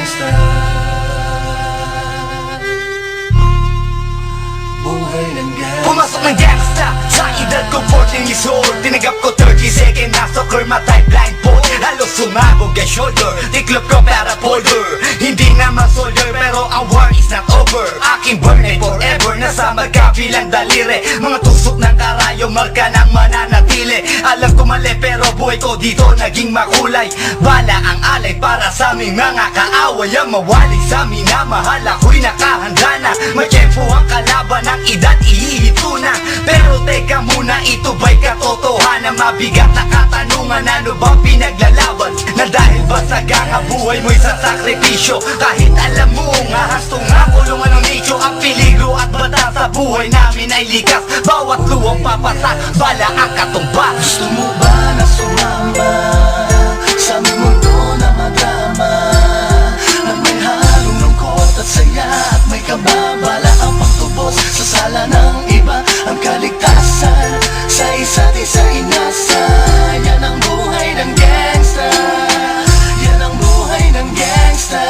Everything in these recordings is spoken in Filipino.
gangsta. Buhay ng gangsta. Pumasok ng gangsta sa edad ko 14 years old. Tinagap ko 30 second na soccer matay blindfold. Halos sumabog ang shoulder, tiklop ko para folder. Hindi naman soldier pero ang war is not over. Aking burn ay forever, nasa magkabilang daliri. Mga tusok ng karayo, marka ng mananatili. Alam ko mali pero buhay ko dito naging makulay. Bala ang alay para sa aming mga kaaway. Ang mawalay sa minamahal ako'y nakahanda na. May tempo ang kalaban ng edad ihihito na. Pero teka muna, ito ba'y katotohanan? Mabigat na katanungan, ano bang pinaglalaban? Na dahil ba sagang ang buhay mo'y sa sakripisyo? Kahit alam mo nga hastong nga kulungan ng nicho. Ang peligro at bata sa buhay namin ay likas. Bawat luwang papasa, bala ang katumba. Gusto mo ba na sumama sa aming mundo na madrama, na may halong lungkot at saya at may kababala ang pagtubos sa sala ng iba? Ang kaligtasan sa isa't isa inasa. Yan ang buhay ng gangsta. Yan ang buhay ng gangsta.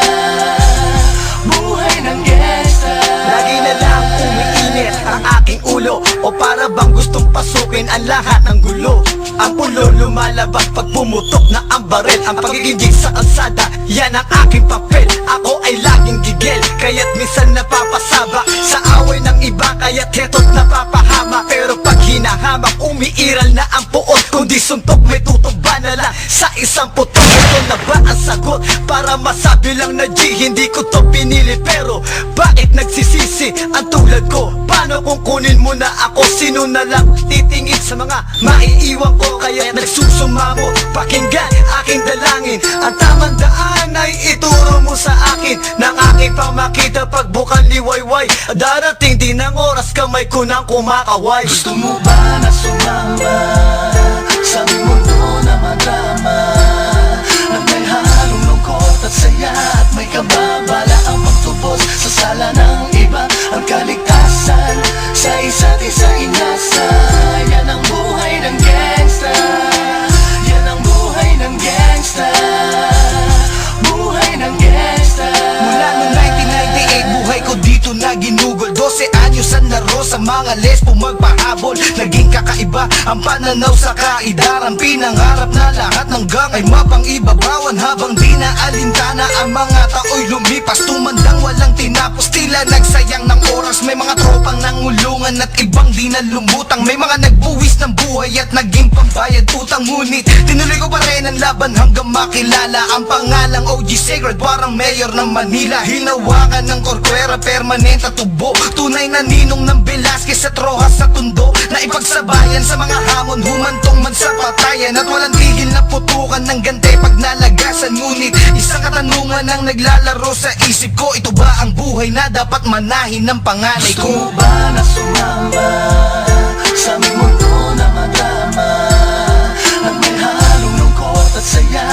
Buhay ng gangsta. Lagi na lang umiinit ang aking ulo, o para bang gustong pasukin ang lahat ng gulo. Ang pulo lumalabas pag pumutok na ang baril. Ang pagiging jig sa kalsada, yan ang aking papel. Ako ay laging gigil, kaya't minsan napapasaba sa away ng iba, kaya't heto't napapahama. Pero pag hinahamak, umiiral na ang puot. Kung di suntok, may tutuba na lang sa isang putok. Ito na ba ang sagot? Para masabi lang na G, hindi ko to pinili. Pero bakit nagsisisi ang tulad ko? Paano kung kunin mo na ako? Sino na lang titingin sa mga maiiwan ko? Kaya nagsusumamo, pakinggan aking dalangin. Ang tamang daan ay ituro mo sa akin, nang aking pamakita pagbukan liwayway. Darating din ang oras, kamay ko nang kumakaway. Gusto mo ba na sumama sa aming mundo na madrama, na may halong lungkot at saya at may kababala ang pagtubos sa sala ng iba? Ang kaligtasan sa isa't isa inasa. Yan ang buhay ng gangsta. Yan ang buhay ng gangsta. Buhay ng gangsta. Mula noong 1998, buhay ko dito na ginugol. 12 anyos ang laro sa mga lesbo magpahabol. Naging kakaiba ang pananaw sa kaidaran. Pinangarap na lahat ng gang ay mapang-ibabawan. Habang di na alintana ang mga tao'y lumipas, tumandang walang tinapos, tila nagsayang ng oras. May mga tropang nangulungan at ibang di na lumutang. May mga nagbuwis ng buhay at naging pambayad utang. Ngunit tinuloy ko pa rin ang laban hanggang makilala ang pangalang OG Sacred, parang mayor ng Manila. Hinawakan ng Corcuera, permanent at tubo. Tunay na ninong ng Velasquez at Rojas sa tundo, na ipagsabayan sa mga hamon, humantong man sa patayan. At walang tigil na putukan ng gante pag nalagasan. Ngunit isang katanungan ang naglalaro sa isip ko, ito ba ang buhay na dapat manahin ng panganay Gusto ko? mo ba na sumama sa aming mundo na madrama, na may halong lungkot at saya